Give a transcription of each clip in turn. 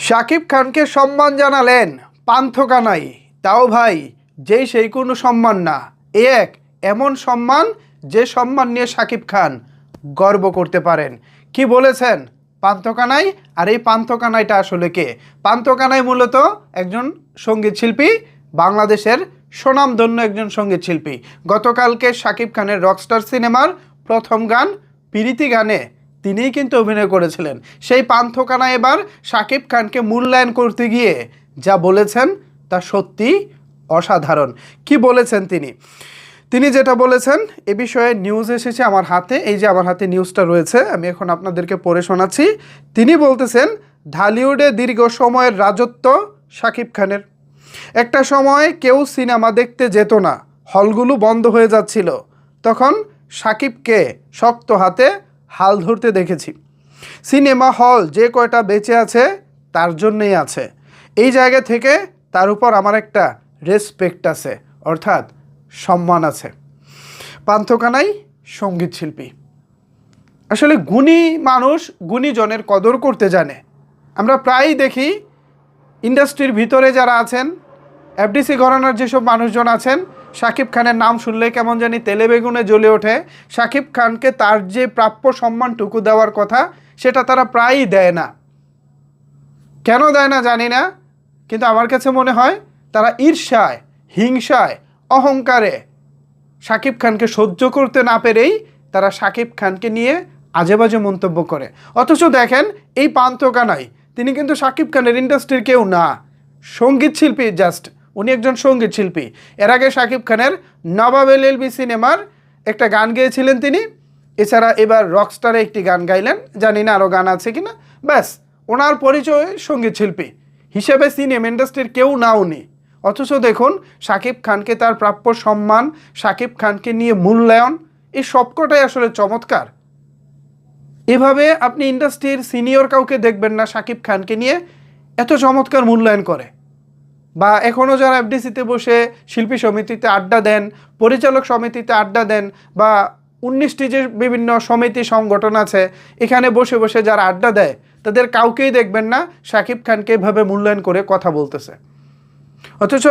শাকিব খানকে সম্মান জানালেন পান্থকানাই। তাও ভাই যেই সেই কোনো সম্মান না, এমন সম্মান যে সম্মান নিয়ে শাকিব খান গর্ব করতে পারেন। কি বলেছেন পান্থকানাই? আর এই পান্থকানাইটা আসলে কে? পান্থকানাই মূলত একজন সঙ্গীত শিল্পী, বাংলাদেশের স্বনামধন্য একজন সঙ্গীত শিল্পী। গতকালকে শাকিব খানের রকস্টার সিনেমার প্রথম গান প্রীতি গানে তিনিই কিন্তু অভিনয় করেছিলেন। সেই পান্থকানাই এবার শাকিব খানকে মূল্যায়ন করতে গিয়ে যা বলেছেন তা সত্যি অসাধারণ। কি বলেছেন তিনি যেটা বলেছেন এ বিষয়ে নিউজ এসেছে আমার হাতে। এই যে আমার হাতে নিউজটা রয়েছে, আমি এখন আপনাদেরকে পড়ে শোনাচ্ছি। তিনি বলতেছেন, ঢালিউডে দীর্ঘ সময়ের রাজত্ব শাকিব খানের। একটা সময় কেউ সিনেমা দেখতে যেত না, হলগুলো বন্ধ হয়ে যাচ্ছিল। তখন শাকিবকে শক্ত হাতে হাল ধরতে দেখেছি। সিনেমা হল যে কয়টা বেঁচে আছে তার জন্যই আছে। এই জায়গা থেকে তার উপর আমার একটা রেসপেক্ট আছে, অর্থাৎ সম্মান আছে। পান্থকানাই সঙ্গীত শিল্পী। আসলে গুণী মানুষ গুণীজনের কদর করতে জানে। আমরা প্রায়ই দেখি ইন্ডাস্ট্রির ভিতরে যারা আছেন, এফডিসি ঘরানার যেসব মানুষজন আছেন, শাকিব খানের নাম শুনলে কেমন জানি তেলে বেগুনে জ্বলে ওঠে। শাকিব খানকে তার যে প্রাপ্য সম্মানটুকু দেওয়ার কথা সেটা তারা প্রায়ই দেয় না। কেন দেয় না জানি না, কিন্তু আমার কাছে মনে হয় তারা ঈর্ষায়, হিংসায়, অহংকারে শাকিব খানকে সহ্য করতে না পেরেই তারা শাকিব খানকে নিয়ে আজেবাজে মন্তব্য করে। অথচ দেখেন এই পান্থকানাই, তিনি কিন্তু শাকিব খানের ইন্ডাস্ট্রির কেউ না, সঙ্গীত শিল্পী। জাস্ট উনি একজন সঙ্গীত শিল্পী। এর আগে শাকিব খানের নবাব এলএলবি সিনেমার একটা গান গেয়েছিলেন তিনি। এছাড়া এবার রকস্টারে একটি গান গাইলেন, জানি না আরও গান আছে কিনা। ব্যাস, ওনার পরিচয় সঙ্গীত শিল্পী হিসেবে সিনেমা ইন্ডাস্ট্রির কেউ না উনি। অথচ দেখুন শাকিব খানকে তার প্রাপ্য সম্মান, শাকিব খানকে নিয়ে মূল্যায়ন, এই সবকটাই আসলে চমৎকার। এভাবে আপনি ইন্ডাস্ট্রির সিনিয়র কাউকে দেখবেন না শাকিব খানকে নিয়ে এত চমৎকার মূল্যায়ন করে। বা এখনও যারা এফডিসিতে বসে শিল্পী সমিতিতে আড্ডা দেন, পরিচালক সমিতিতে আড্ডা দেন, বা 19টি যে বিভিন্ন সমিতি সংগঠন আছে এখানে বসে বসে যারা আড্ডা দেয়, তাদের কাউকেই দেখবেন না শাকিব খানকে এভাবে মূল্যায়ন করে কথা বলতেছে। অথচ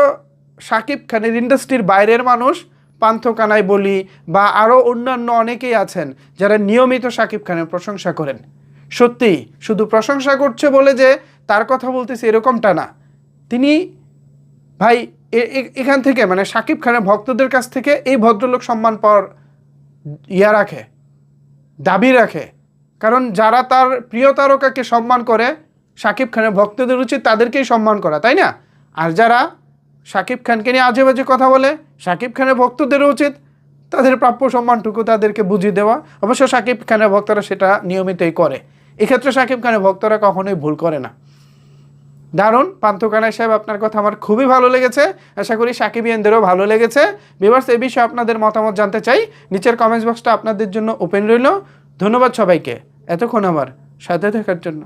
শাকিব খানের ইন্ডাস্ট্রির বাইরের মানুষ, পান্থকানাই বলি বা আরও অন্যান্য অনেকেই আছেন যারা নিয়মিত শাকিব খানের প্রশংসা করেন। সত্যি শুধু প্রশংসা করছে বলে যে তার কথা বলতেছে এরকমটা না। তিনি ভাই এখান থেকে মানে শাকিব খানের ভক্তদের কাছ থেকে এই ভদ্রলোক সম্মান পাওয়ার রাখে, দাবি রাখে। কারণ যারা তার প্রিয় তারকাকে সম্মান করে, শাকিব খানের ভক্তদের উচিত তাদেরকেই সম্মান করা, তাই না? আর যারা শাকিব খানকে নিয়ে আজে বাজে কথা বলে, শাকিব খানের ভক্তদেরও উচিত তাদের প্রাপ্য সম্মানটুকু তাদেরকে বুঝিয়ে দেওয়া। অবশ্য শাকিব খানের ভক্তরা সেটা নিয়মিতই করে। এক্ষেত্রে শাকিব খানের ভক্তরা কখনোই ভুল করে না। দারুণ পান্থকানাই সাহেব, আপনার কথা আমার খুবই ভালো লেগেছে। আশা করি সাকিবিয়ানদেরও ভালো লেগেছে। ভিউয়ার্স, এই বিষয়ে আপনাদের মতামত জানতে চাই। নিচের কমেন্টস বক্সটা আপনাদের জন্য ওপেন রইল। ধন্যবাদ সবাইকে এতক্ষণ আমার সাথে থাকার জন্য।